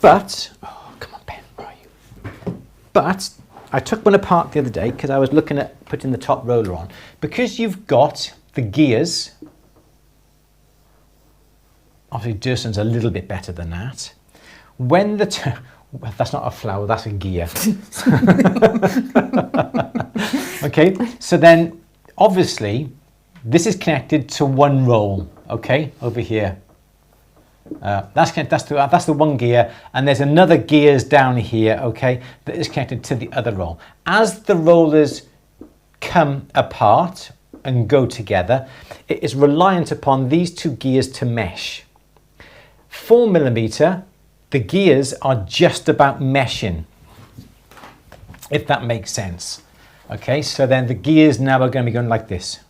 but, oh, come on, Ben, where are you? But I took one apart the other day because I was looking at putting the top roller on. Because you've got the gears, obviously Durston's a little bit better than that. When the well, that's not a flower, that's a gear. Okay, so then obviously this is connected to one roll, okay, over here. That's the one gear, and there's another gears down here, okay, that is connected to the other roll. As the rollers come apart and go together, it is reliant upon these two gears to mesh. 4mm, the gears are just about meshing, if that makes sense. Okay, so then the gears now are going to be going like this.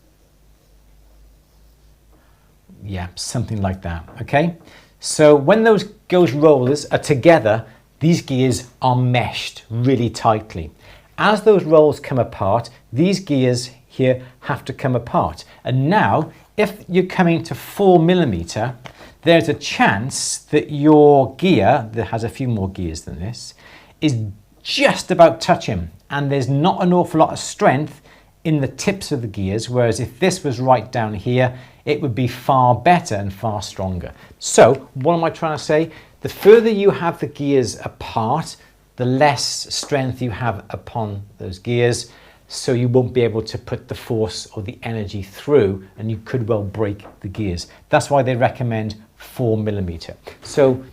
Yeah, something like that, okay? So when those rollers are together, these gears are meshed really tightly. As those rolls come apart, these gears here have to come apart. And now, if you're coming to 4mm, there's a chance that your gear, that has a few more gears than this, is just about touching. And there's not an awful lot of strength in the tips of the gears, whereas if this was right down here, it would be far better and far stronger. So what am I trying to say? The further you have the gears apart, the less strength you have upon those gears, so you won't be able to put the force or the energy through, and you could well break the gears. That's why they recommend 4mm. So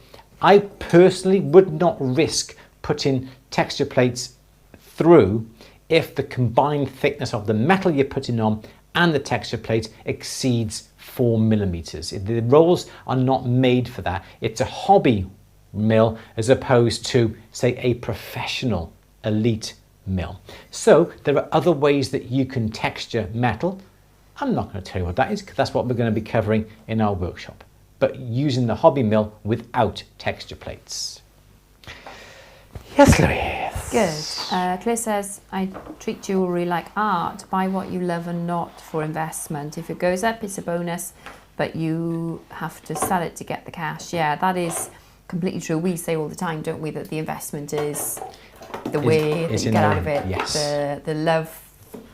I personally would not risk putting texture plates through if the combined thickness of the metal you're putting on and the texture plate exceeds 4mm. The rolls are not made for that. It's a hobby mill as opposed to, say, a professional elite mill. So there are other ways that you can texture metal. I'm not going to tell you what that is, because that's what we're going to be covering in our workshop, but using the hobby mill without texture plates. Yes, Louise. Good. Claire says, I treat jewellery like art. Buy what you love and not for investment. If it goes up, it's a bonus, but you have to sell it to get the cash. Yeah, that is completely true. We say all the time, don't we, that the investment is the way that you get out of it. Yes. The love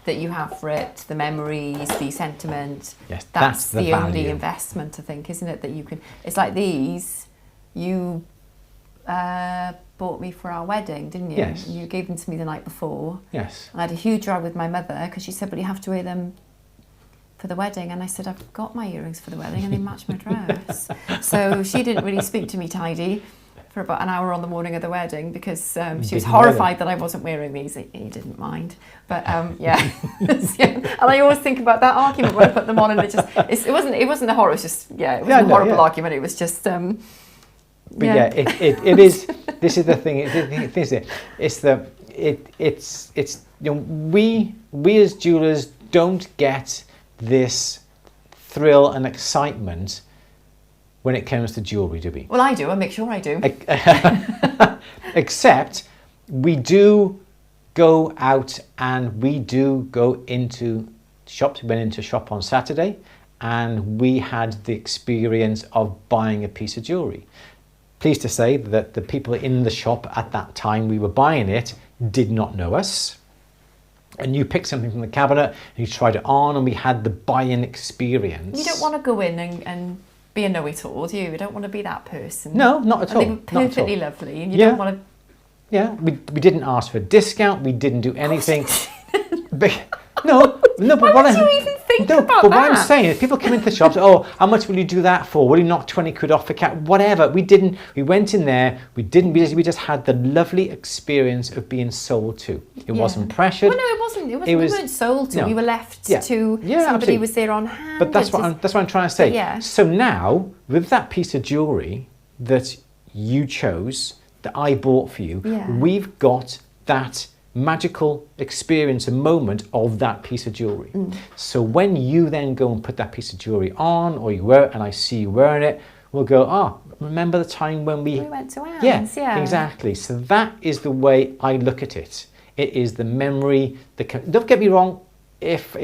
that you have for it, the memories, the sentiment. Yes, that's the the value. only investment, I think, isn't it? That you can. It's like these. You bought me for our wedding, didn't you? Yes. You gave them to me the night before. Yes. I had a huge row with my mother because she said, "But you have to wear them for the wedding," and I said, "I've got my earrings for the wedding and they match my dress." So she didn't really speak to me tidy for about an hour on the morning of the wedding because she was horrified that I wasn't wearing these. He didn't mind, but yeah. And I always think about that argument when I put them on, and it wasn't a horror. It was just it was a horrible argument. It was just. But yeah, it is. This is the thing. It's we as jewelers don't get this thrill and excitement when it comes to jewellery, do we? Well, I do. I make sure I do. Except we do go out and we do go into shops. We went into a shop on Saturday and we had the experience of buying a piece of jewellery. Pleased to say that the people in the shop at that time we were buying it did not know us. And you picked something from the cabinet and you tried it on and we had the buy-in experience. You don't want to go in and be a know-it-all, do you? You don't want to be that person. No, not at all. They were perfectly lovely and you don't want to... Yeah, we didn't ask for a discount, we didn't do anything. No, but Why would you even think about but that? What I'm saying is people come into the shops, oh, how much will you do that for? Will you knock 20 quid off a cat? Whatever. We went in there, we just had the lovely experience of being sold to. It wasn't pressured. Well, no, it wasn't. We weren't sold to. No. We were left to somebody absolutely. was there on hand. But that's what I'm trying to say. Yeah. So now, with that piece of jewellery that you chose, that I bought for you, we've got that magical experience, a moment of that piece of jewellery. So when you then go and put that piece of jewellery on, or you wear it and I see you wearing it, we'll go, remember the time when we went to Anne's? Yeah, exactly. So that is the way I look at it. It is the memory. Don't get me wrong, if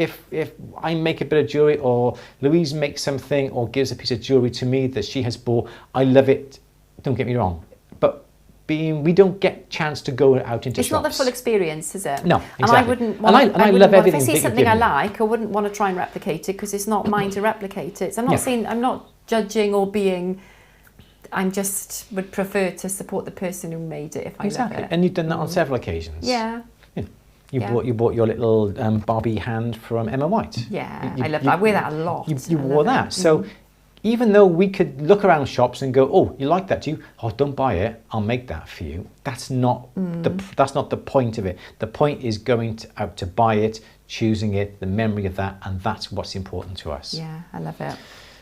I make a bit of jewellery or Louise makes something or gives a piece of jewellery to me that she has bought, I love it, don't get me wrong. But we don't get chance to go out into shops. It's not the full experience, is it? No, exactly. And I wouldn't want I love everything. If I see something I like, I wouldn't want to try and replicate it because it's not mine to replicate it. So I'm not saying, I'm not judging or being, I just would prefer to support the person who made it if I love it. And you've done that on several occasions. Yeah. You bought your little Barbie hand from Emma White. Yeah, I love that. I wear that a lot. You wore that. So even though we could look around shops and go, oh, you like that, do you? Oh, don't buy it, I'll make that for you. That's not the point of it. The point is going out to buy it, choosing it, the memory of that, and that's what's important to us. Yeah, I love it.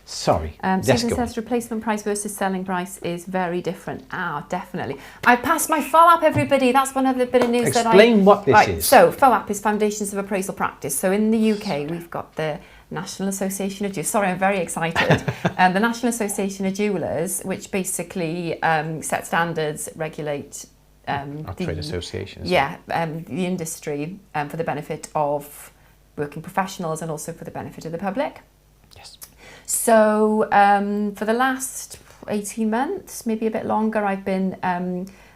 Sorry. Susan says replacement price versus selling price is very different. Definitely. I passed my FOAP, everybody. That's one other bit of news that I... Explain what this is. So FOAP is Foundations of Appraisal Practice. So in the UK, we've got the National Association of Jewelers. Sorry, I'm very excited. The National Association of Jewelers, which basically set standards, regulate trade associations. Yeah, the industry for the benefit of working professionals and also for the benefit of the public. Yes. So for the last 18 months, maybe a bit longer, I've been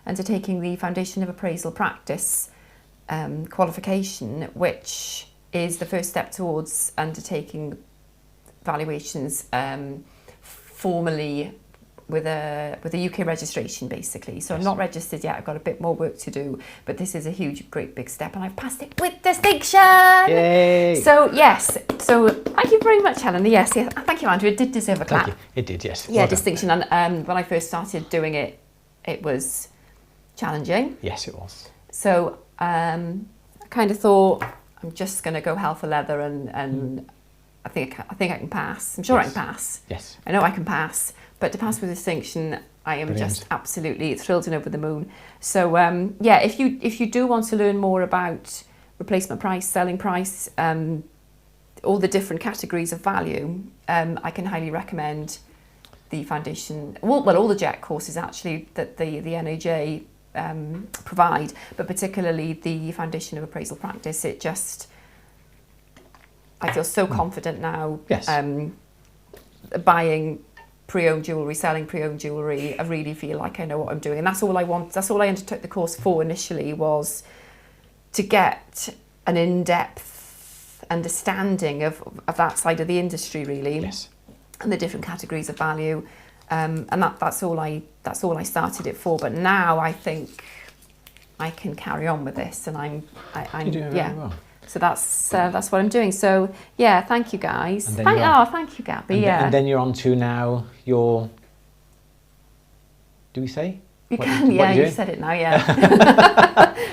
undertaking the Foundation of Appraisal Practice qualification, which is the first step towards undertaking valuations formally with a UK registration, basically. So yes. I'm not registered yet. I've got a bit more work to do, but this is a huge, great big step, and I've passed it with distinction. Yay! So yes. So thank you very much, Helen. Yes. Thank you, Andrew. It did deserve a clap. Thank you. It did, yes. Yeah, well distinction. And when I first started doing it, it was challenging. Yes, it was. So I kind of thought I'm just going to go hell for leather, and I think I can pass. I'm sure yes. I can pass. Yes. I know I can pass. But to pass with distinction, I am Brilliant. just absolutely thrilled and over the moon. So yeah, if you do want to learn more about replacement price, selling price, all the different categories of value, I can highly recommend the foundation. Well, all the JET courses actually that the NAJ provide, but particularly the Foundation of Appraisal Practice. I feel so confident now. Yes. Buying pre-owned jewellery, selling pre-owned jewellery, I really feel like I know what I'm doing. And that's all I want. That's all I undertook the course for initially, was to get an in-depth understanding of that side of the industry, really. Yes. And the different categories of value. And that's all I started it for. But now I think I can carry on with this, and I'm You're doing very well. So that's what I'm doing. So yeah, thank you guys. Thank you, Gabby. And then you're on to now your. Do we say? You can. You said it now. Yeah.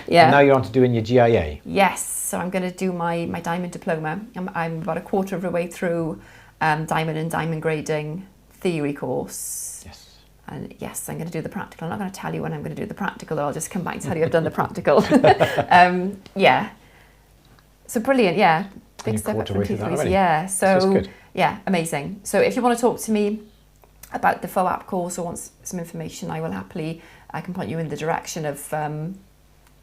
Yeah. And now you're on to doing your GIA. Yes. So I'm going to do my diamond diploma. I'm about a quarter of the way through diamond and diamond grading theory course. Yes. And yes, I'm going to do the practical. I'm not going to tell you when I'm going to do the practical. I'll just come back and tell you I've done the practical. Yeah. So brilliant, yeah. Big step up from theories. Yeah, so yeah, amazing. So if you want to talk to me about the FOAP course or want some information, I can point you in the direction of the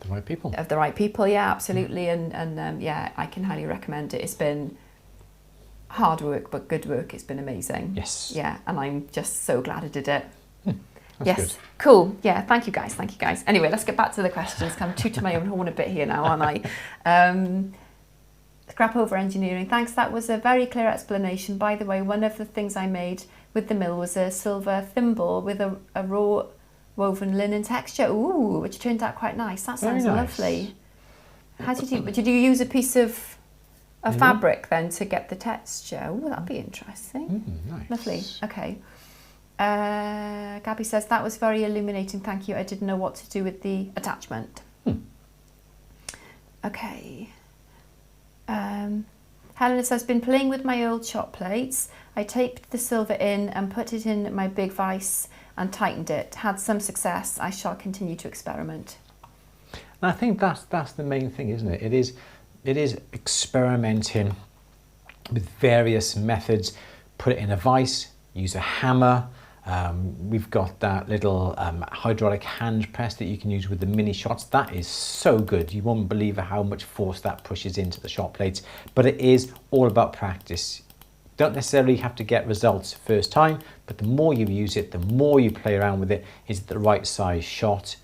right people. Of the right people, yeah, absolutely. And yeah, I can highly recommend it. It's been hard work, but good work. It's been amazing. Yes. Yeah, and I'm just so glad I did it. That's good. Cool. Yeah, thank you guys. Anyway, let's get back to the questions. I'm tooting my own horn a bit here now, aren't I? Scrap over engineering. Thanks, that was a very clear explanation. By the way, one of the things I made with the mill was a silver thimble with a raw woven linen texture. Ooh, which turned out quite nice. That sounds lovely. How did you use a piece of fabric then to get the texture? Ooh, that'd be interesting. Nice. Lovely. Okay. Gabby says, that was very illuminating, thank you. I didn't know what to do with the attachment. Okay. Helen says, been playing with my old shot plates. I taped the silver in and put it in my big vise and tightened it. Had some success. I shall continue to experiment. And I think that's the main thing, isn't it? It is experimenting with various methods. Put it in a vise, use a hammer. We've got that little hydraulic hand press that you can use with the mini shots. That is so good. You won't believe how much force that pushes into the shot plates. But it is all about practice. Don't necessarily have to get results first time, but the more you use it, the more you play around with it. Is it the right size shot?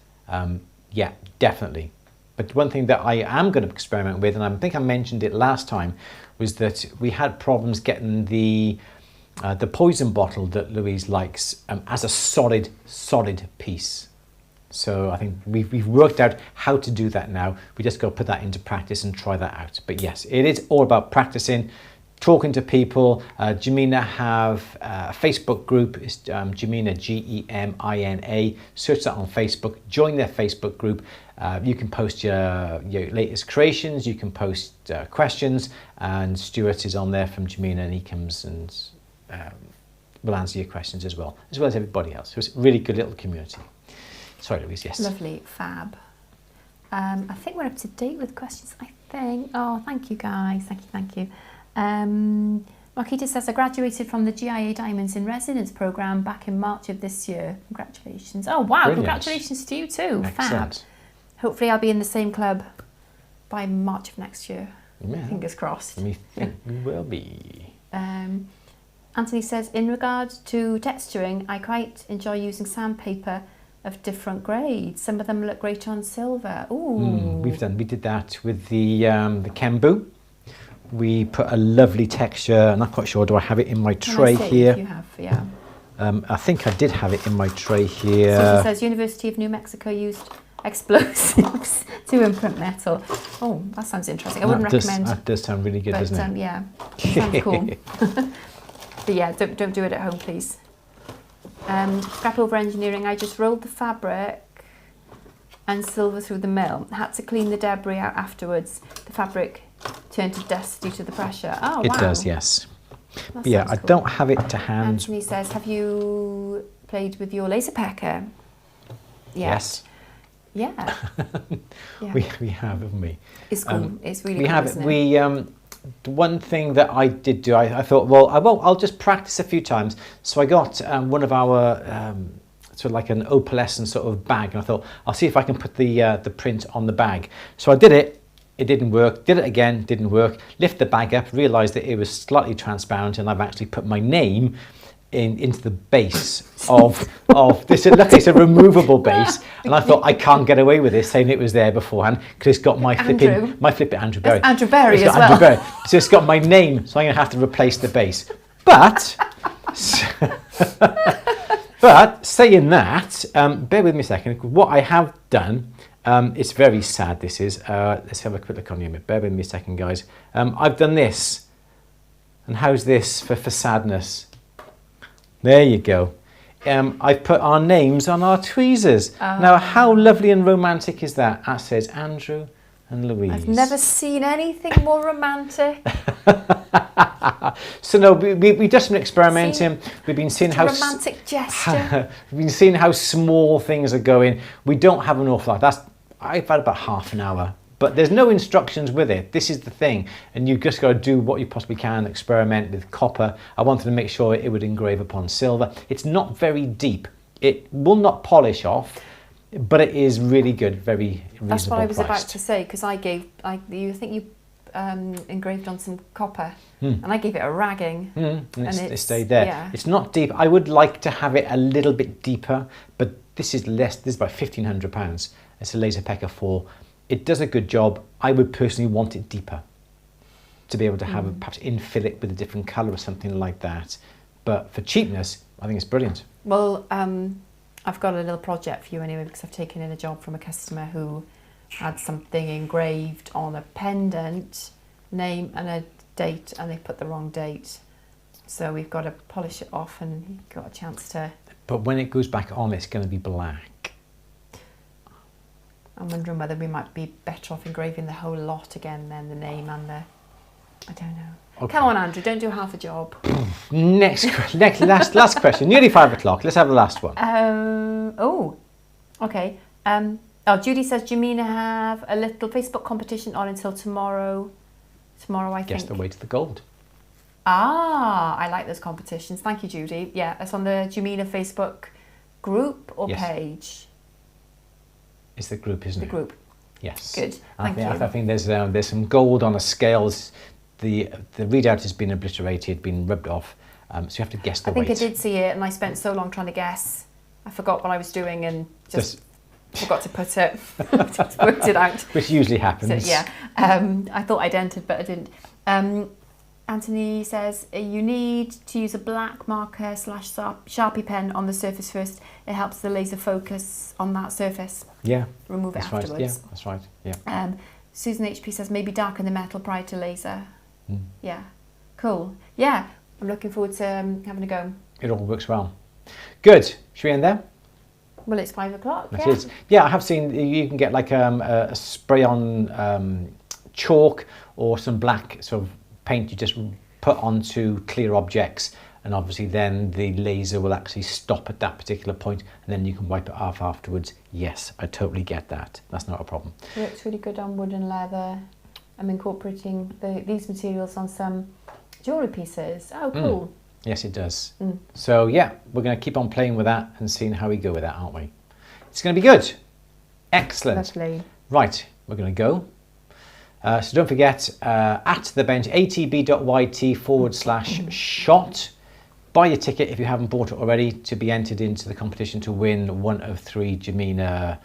Yeah, definitely. But one thing that I am going to experiment with, and I think I mentioned it last time, was that we had problems getting the poison bottle that Louise likes as a solid piece. So I think we've worked out how to do that now. We just got to put that into practice and try that out. But yes, it is all about practicing, talking to people. Gemina have a Facebook group. It's Gemina, Gemina. Search that on Facebook. Join their Facebook group. You can post your latest creations. You can post questions. And Stuart is on there from Gemina, and he comes and will answer your questions as well as everybody else. So it's a really good little community. Sorry, Louise, yes. Lovely, fab. I think we're up to date with questions, I think. Oh, thank you guys, thank you. Marquee just says, I graduated from the GIA Diamonds in Residence programme back in March of this year. Congratulations. Oh, wow, brilliant. Congratulations to you too. Excellent. Fab. Hopefully I'll be in the same club by March of next year. Yeah. Fingers crossed. We think we will be. Anthony says, in regard to texturing, I quite enjoy using sandpaper of different grades. Some of them look great on silver. Ooh. We did that with the Kembu. We put a lovely texture. I'm not quite sure. Do I have it in my tray here? If you have, yeah. I think I did have it in my tray here. So he says University of New Mexico used explosives to imprint metal. Oh, that sounds interesting. I wouldn't recommend. That does sound really good, doesn't it? Yeah, sounds cool. But yeah, don't do it at home, please. Scrap over engineering. I just rolled the fabric and silver through the mill. Had to clean the debris out afterwards. The fabric turned to dust due to the pressure. Oh, wow. It does, yes. But yeah, I don't have it to hand. Anthony says, have you played with your laser pecker? Yes. Yeah. Yeah. We have, haven't we? It's cool. It's really cool, cool, have isn't it? We the one thing that I did do, I thought, well, I'll just practice a few times. So I got one of our sort of like an opalescent sort of bag, and I thought, I'll see if I can put the print on the bag. So I did it. It didn't work. Did it again. Didn't work. Lift the bag up. Realised that it was slightly transparent, and I've actually put my name into the base of this. Look, it's a removable base, and I thought I can't get away with this saying it was there beforehand because it's got my flipping Andrew Berry. It's Andrew Berry as well. Andrew Berry. So it's got my name, so I'm going to have to replace the base. But but saying that, bear with me a second. What I have done. It's very sad, this is. Let's have a quick look on the image. Bear with me a second, guys. I've done this. And how's this for sadness? There you go. I've put our names on our tweezers. Now, how lovely and romantic is that? That says Andrew and Louise. I've never seen anything more romantic. So no, we've just been experimenting. We've been seeing how romantic gesture. We've been seeing how small things are going. We don't have an awful lot. I've had about half an hour, but there's no instructions with it. This is the thing, and you've just got to do what you possibly can. Experiment with copper. I wanted to make sure it would engrave upon silver. It's not very deep. It will not polish off, but it is really good. Very reasonable. That's what I was priced. about to say, because you think you engraved on some copper, and I gave it a ragging, and it stayed there. Yeah. It's not deep. I would like to have it a little bit deeper, but this is less. This is about £1,500. It's a laser pecker 4. It does a good job. I would personally want it deeper to be able to have perhaps infill it with a different colour or something like that. But for cheapness, I think it's brilliant. Well, I've got a little project for you anyway, because I've taken in a job from a customer who had something engraved on a pendant, name and a date, and they put the wrong date. So we've got to polish it off, and he got a chance to... But when it goes back on, it's going to be black. I'm wondering whether we might be better off engraving the whole lot again than the name and the... I don't know. Okay. Come on, Andrew, don't do half a job. Last question. Nearly 5 o'clock. Let's have the last one. Okay. Judy says, Gemina have a little Facebook competition on until tomorrow. Tomorrow, I think. Guess the way to the gold. I like those competitions. Thank you, Judy. Yeah, it's on the Gemina Facebook group or page. It's the group, isn't it? The group. Yes. Good. Thank you. I think there's some gold on a scale. The readout has been obliterated, been rubbed off. So you have to guess the weight. I did see it, and I spent so long trying to guess. I forgot what I was doing and just forgot to put it. Just worked it out. Which usually happens. So, yeah. I thought I'd entered, but I didn't. Anthony says, you need to use a black marker / Sharpie pen on the surface first. It helps the laser focus on that surface. Yeah. Remove it afterwards. Right. Yeah, that's right. Yeah. Susan HP says, maybe darken the metal prior to laser. Yeah. Cool. Yeah, I'm looking forward to having a go. It all works well. Good. Should we end there? Well, it's 5 o'clock. It is. Yeah, I have seen you can get like a spray-on chalk or some black sort of paint you just put onto clear objects, and obviously then the laser will actually stop at that particular point, and then you can wipe it off afterwards. Yes, I totally get that. That's not a problem. It looks really good on wood and leather. I'm incorporating these materials on some jewellery pieces. Oh, cool. Yes, it does. So yeah, we're going to keep on playing with that and seeing how we go with that, aren't we? It's going to be good. Excellent. Lovely. Right, we're going to go. So don't forget, at the bench, atb.yt/shot. Buy your ticket if you haven't bought it already to be entered into the competition to win one of 3 Jamina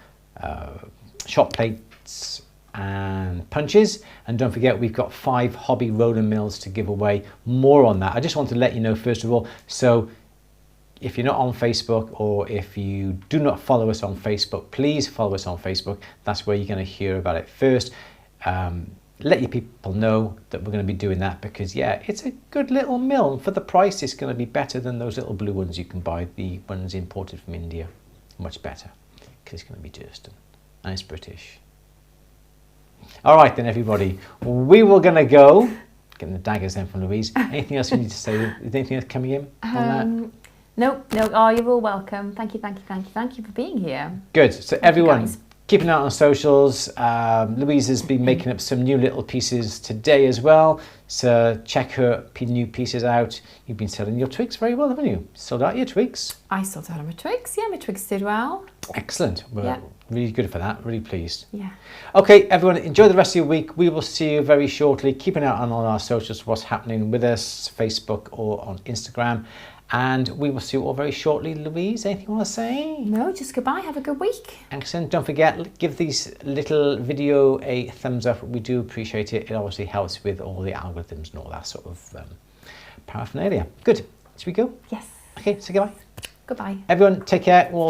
shot plates and punches. And don't forget, we've got 5 hobby roller mills to give away. More on that. I just want to let you know first of all, so if you're not on Facebook, or if you do not follow us on Facebook, please follow us on Facebook. That's where you're going to hear about it first. Let your people know that we're going to be doing that, because yeah, it's a good little mill. For the price, it's going to be better than those little blue ones you can buy, the ones imported from India. Much better, because it's going to be Durston and it's British. All right then, everybody, we were going to go. Getting the daggers then from Louise. Anything else you need to say? Is anything else coming in on that? No. Oh, you're all welcome. Thank you for being here. Good. So everyone, keep an eye on socials. Louise has been making up some new little pieces today as well. So check her new pieces out. You've been selling your twigs very well, haven't you? Sold out your twigs. I sold out my twigs. Yeah, my twigs did well. Excellent. We're really good for that. Really pleased. Yeah. Okay, everyone, enjoy the rest of your week. We will see you very shortly. Keep an eye on all our socials, what's happening with us, Facebook or on Instagram. And we will see you all very shortly. Louise, anything you want to say? No, just goodbye. Have a good week. Excellent. Don't forget, give this little video a thumbs up. We do appreciate it. It obviously helps with all the algorithms and all that sort of paraphernalia. Good. Should we go? Yes. Okay, so goodbye. Goodbye. Everyone, take care. We'll see